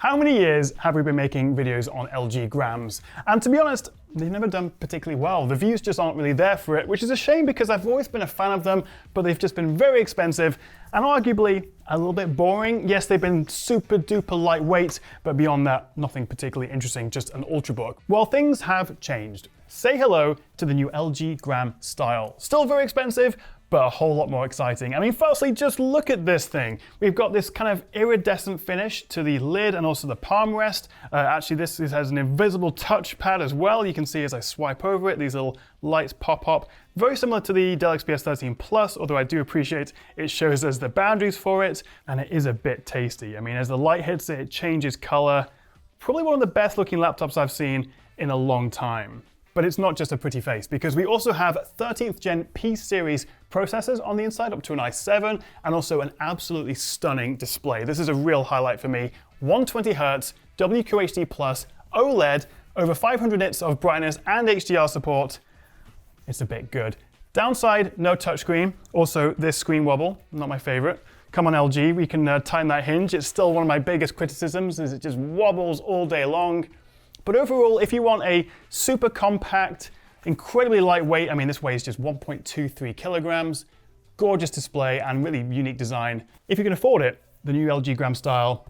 How many years have we been making videos on LG grams? And to be honest, they've never done particularly well. The views just aren't really there for it, which is a shame because I've always been a fan of them, but they've just been very expensive and arguably a little bit boring. Yes, they've been super duper lightweight, but beyond that, nothing particularly interesting, just an Ultrabook. Well, things have changed. Say hello to the new LG Gram Style. Still very expensive, but a whole lot more exciting. I mean, firstly, just look at this thing. We've got this kind of iridescent finish to the lid and also the palm rest. Actually, this has an invisible touchpad as well. You can see as I swipe over it, these little lights pop up. Very similar to the Dell XPS 13 Plus, although I do appreciate it shows us the boundaries for it, and it is a bit tasty. I mean, as the light hits it, it changes color. Probably one of the best looking laptops I've seen in a long time. But it's not just a pretty face, because we also have 13th gen P-series processors on the inside, up to an i7, and also an absolutely stunning display. This is a real highlight for me. 120Hz, WQHD+, OLED, over 500 nits of brightness and HDR support. It's a bit good. Downside, no touchscreen. Also, this screen wobble, not my favorite. Come on LG, we can tighten that hinge. It's still one of my biggest criticisms, is it just wobbles all day long. But overall, if you want a super compact, incredibly lightweight, I mean, this weighs just 1.23 kilograms, gorgeous display and really unique design. If you can afford it, the new LG Gram Style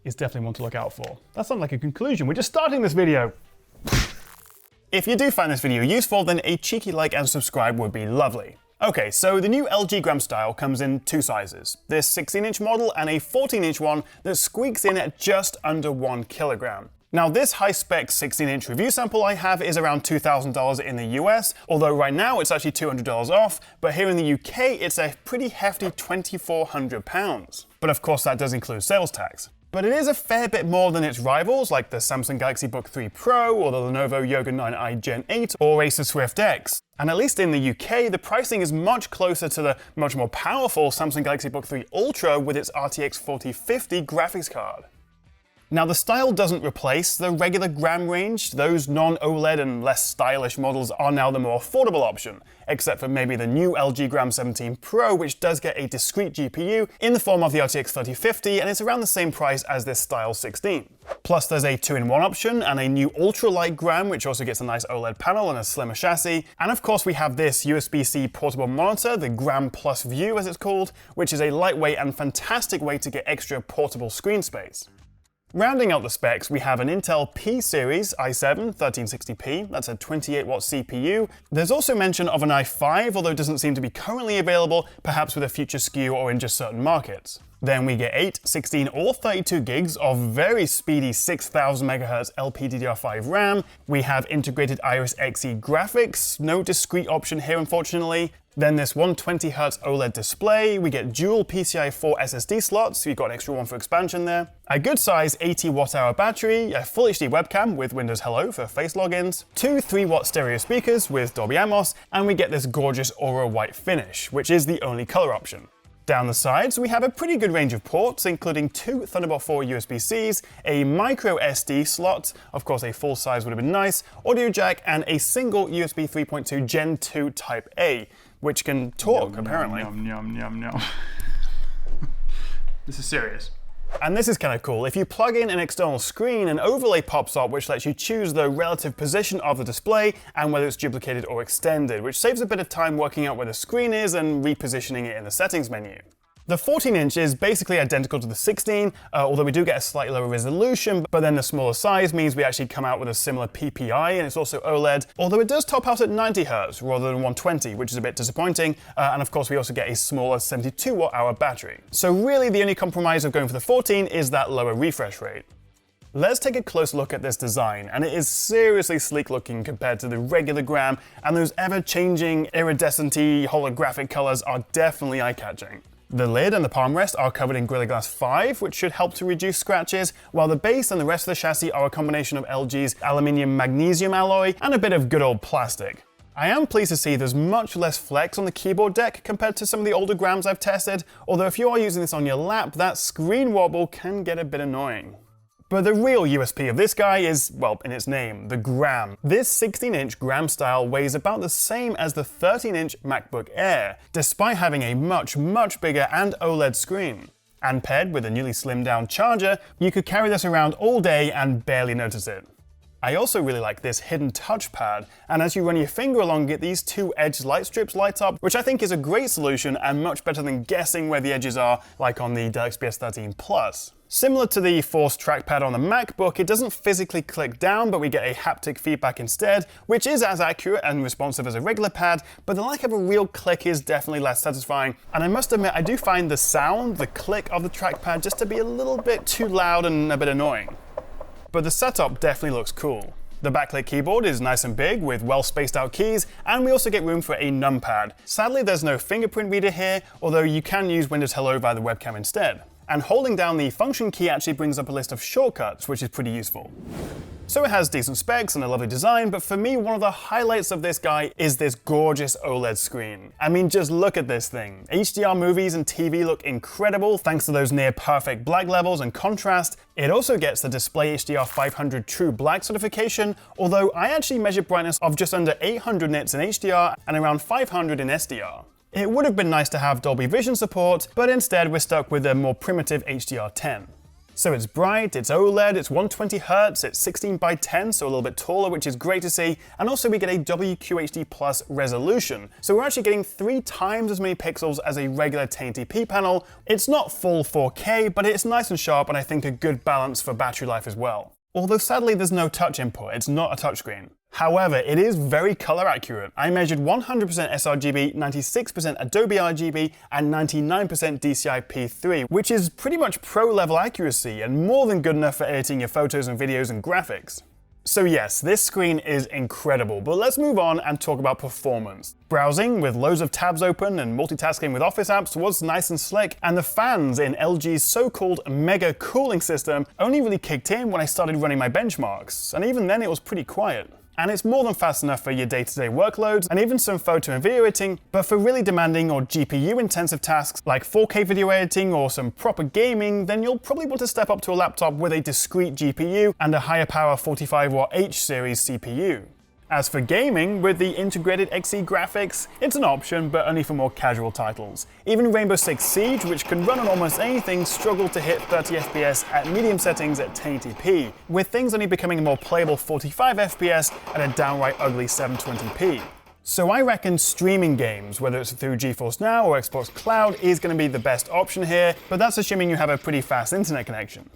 is definitely one to look out for. That's not like a conclusion, we're just starting this video. If you do find this video useful, then a cheeky like and subscribe would be lovely. Okay, so the new LG Gram Style comes in two sizes. This 16-inch model and a 14-inch one that squeaks in at just under 1 kilogram. Now this high-spec 16-inch review sample I have is around $2,000 in the US, although right now it's actually $200 off, but here in the UK it's a pretty hefty £2,400. But of course that does include sales tax. But it is a fair bit more than its rivals like the Samsung Galaxy Book 3 Pro or the Lenovo Yoga 9i Gen 8 or Acer Swift X. And at least in the UK, the pricing is much closer to the much more powerful Samsung Galaxy Book 3 Ultra with its RTX 4050 graphics card. Now the Style doesn't replace the regular Gram range. Those non-OLED and less stylish models are now the more affordable option, except for maybe the new LG Gram 17 Pro, which does get a discrete GPU in the form of the RTX 3050, and it's around the same price as this Style 16. Plus there's a 2-in-1 option and a new ultra-light Gram, which also gets a nice OLED panel and a slimmer chassis. And of course we have this USB-C portable monitor, the Gram Plus View as it's called, which is a lightweight and fantastic way to get extra portable screen space. Rounding out the specs, we have an Intel P-series i7 1360p, that's a 28-watt CPU. There's also mention of an i5, although it doesn't seem to be currently available, perhaps with a future SKU or in just certain markets. Then we get 8, 16 or 32 gigs of very speedy 6000 MHz LPDDR5 RAM. We have integrated Iris Xe graphics, no discrete option here unfortunately. Then this 120Hz OLED display, we get dual PCIe 4 SSD slots, so you've got an extra one for expansion there. A good size 80 watt-hour battery, a full HD webcam with Windows Hello for face logins, 2 3-watt stereo speakers with Dolby Atmos, and we get this gorgeous Aura white finish, which is the only color option. Down the sides, we have a pretty good range of ports, including 2 Thunderbolt 4 USB-Cs, a microSD slot, of course a full size would have been nice, audio jack, and a single USB 3.2 Gen 2 Type A, which can talk, apparently. This is serious. And this is kind of cool. If you plug in an external screen, an overlay pops up which lets you choose the relative position of the display and whether it's duplicated or extended, which saves a bit of time working out where the screen is and repositioning it in the settings menu. The 14-inch is basically identical to the 16, although we do get a slightly lower resolution, but then the smaller size means we actually come out with a similar PPI, and it's also OLED, although it does top out at 90Hz rather than 120, which is a bit disappointing, and of course we also get a smaller 72 watt-hour battery. So really the only compromise of going for the 14 is that lower refresh rate. Let's take a close look at this design, and it is seriously sleek looking compared to the regular Gram, and those ever-changing iridescent-y holographic colors are definitely eye-catching. The lid and the palm rest are covered in Gorilla Glass 5, which should help to reduce scratches, while the base and the rest of the chassis are a combination of LG's aluminium magnesium alloy and a bit of good old plastic. I am pleased to see there's much less flex on the keyboard deck compared to some of the older Grams I've tested, although if you are using this on your lap, that screen wobble can get a bit annoying. But the real USP of this guy is, well, in its name, the Gram. This 16-inch Gram Style weighs about the same as the 13-inch MacBook Air, despite having a much bigger and OLED screen. And paired with a newly slimmed down charger, you could carry this around all day and barely notice it. I also really like this hidden touchpad, and as you run your finger along it, these two edge light strips light up, which I think is a great solution and much better than guessing where the edges are, like on the Dell XPS 13 Plus. Similar to the Force trackpad on the MacBook, it doesn't physically click down, but we get a haptic feedback instead, which is as accurate and responsive as a regular pad, but the lack of a real click is definitely less satisfying. And I must admit, I do find the sound, the click of the trackpad, just to be a little bit too loud and a bit annoying. But the setup definitely looks cool. The backlit keyboard is nice and big with well spaced out keys, and we also get room for a numpad. Sadly, there's no fingerprint reader here, although you can use Windows Hello via the webcam instead. And holding down the function key actually brings up a list of shortcuts, which is pretty useful. So it has decent specs and a lovely design, but for me, one of the highlights of this guy is this gorgeous OLED screen. I mean, just look at this thing. HDR movies and TV look incredible thanks to those near perfect black levels and contrast. It also gets the Display HDR 500 True Black certification, although I actually measured brightness of just under 800 nits in HDR and around 500 in SDR. It would have been nice to have Dolby Vision support, but instead we're stuck with a more primitive HDR10. So it's bright, it's OLED, it's 120Hz, it's 16:10, so a little bit taller, which is great to see, and also we get a WQHD Plus resolution. So we're actually getting 3 times as many pixels as a regular 1080p panel. It's not full 4K, but it's nice and sharp, and I think a good balance for battery life as well. Although sadly there's no touch input, it's not a touchscreen. However, it is very color accurate. I measured 100% sRGB, 96% Adobe RGB, and 99% DCI-P3, which is pretty much pro-level accuracy and more than good enough for editing your photos and videos and graphics. So yes, this screen is incredible, but let's move on and talk about performance. Browsing with loads of tabs open and multitasking with Office apps was nice and slick, and the fans in LG's so-called mega cooling system only really kicked in when I started running my benchmarks, and even then it was pretty quiet. And it's more than fast enough for your day-to-day workloads and even some photo and video editing, but for really demanding or GPU-intensive tasks like 4K video editing or some proper gaming, then you'll probably want to step up to a laptop with a discrete GPU and a higher power 45W H-series CPU. As for gaming, with the integrated Xe graphics, it's an option, but only for more casual titles. Even Rainbow Six Siege, which can run on almost anything, struggled to hit 30 FPS at medium settings at 1080p, with things only becoming a more playable 45 FPS at a downright ugly 720p. So I reckon streaming games, whether it's through GeForce Now or Xbox Cloud, is going to be the best option here, but that's assuming you have a pretty fast internet connection.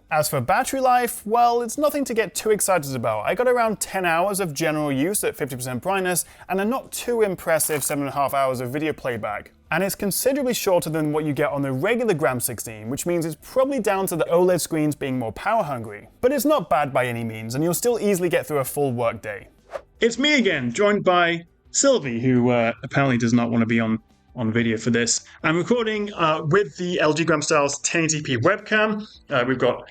As for battery life, well, it's nothing to get too excited about. I got around 10 hours of general use at 50% brightness and a not too impressive 7.5 hours of video playback. And it's considerably shorter than what you get on the regular Gram 16, which means it's probably down to the OLED screens being more power hungry. But it's not bad by any means, and you'll still easily get through a full work day. It's me again, joined by Sylvie, who apparently does not want to be on video for this. I'm recording with the LG Gram Styles 1080p webcam. We've got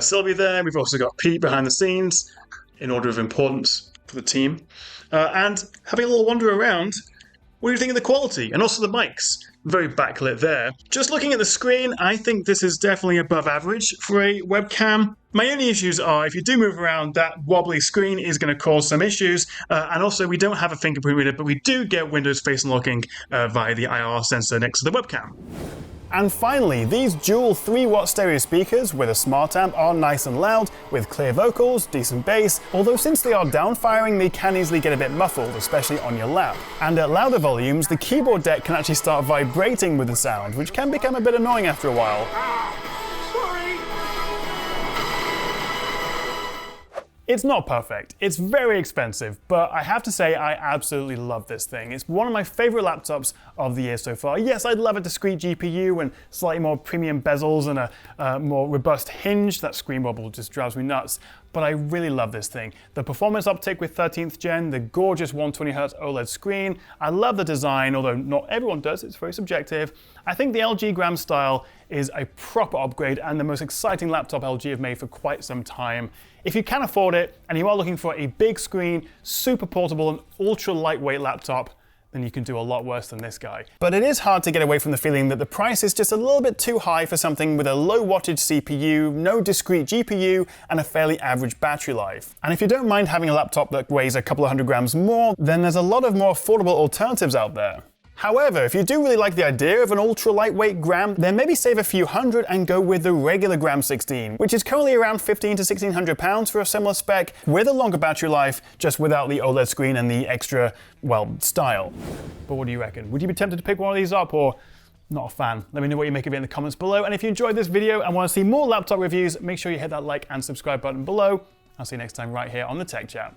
Sylvie there. We've also got Pete behind the scenes, in order of importance for the team. And having a little wander around, what do you think of the quality? And also the mics. Very backlit there. Just looking at the screen, I think this is definitely above average for a webcam. My only issues are, if you do move around, that wobbly screen is going to cause some issues. And also, we don't have a fingerprint reader, but we do get Windows face unlocking via the IR sensor next to the webcam. And finally, these dual 3-watt stereo speakers with a smart amp are nice and loud, with clear vocals, decent bass, although since they are downfiring, they can easily get a bit muffled, especially on your lap. And at louder volumes, the keyboard deck can actually start vibrating with the sound, which can become a bit annoying after a while. It's not perfect, it's very expensive, but I have to say I absolutely love this thing. It's one of my favorite laptops of the year so far. Yes, I'd love a discrete GPU and slightly more premium bezels and a more robust hinge. That screen wobble just drives me nuts, but I really love this thing. The performance uptick with 13th gen, the gorgeous 120Hz OLED screen. I love the design, although not everyone does, it's very subjective. I think the LG Gram style is a proper upgrade and the most exciting laptop LG have made for quite some time. If you can afford it and you are looking for a big screen, super portable and ultra lightweight laptop, then you can do a lot worse than this guy. But it is hard to get away from the feeling that the price is just a little bit too high for something with a low wattage CPU, no discrete GPU, and a fairly average battery life. And if you don't mind having a laptop that weighs a couple of 100 grams more, then there's a lot of more affordable alternatives out there. However, if you do really like the idea of an ultra lightweight Gram, then maybe save a few hundred and go with the regular Gram 16, which is currently around £1,500 to £1,600 for a similar spec, with a longer battery life, just without the OLED screen and the extra, well, style. But what do you reckon? Would you be tempted to pick one of these up, or not a fan? Let me know what you make of it in the comments below, and if you enjoyed this video and want to see more laptop reviews, make sure you hit that like and subscribe button below. I'll see you next time right here on the Tech Chat.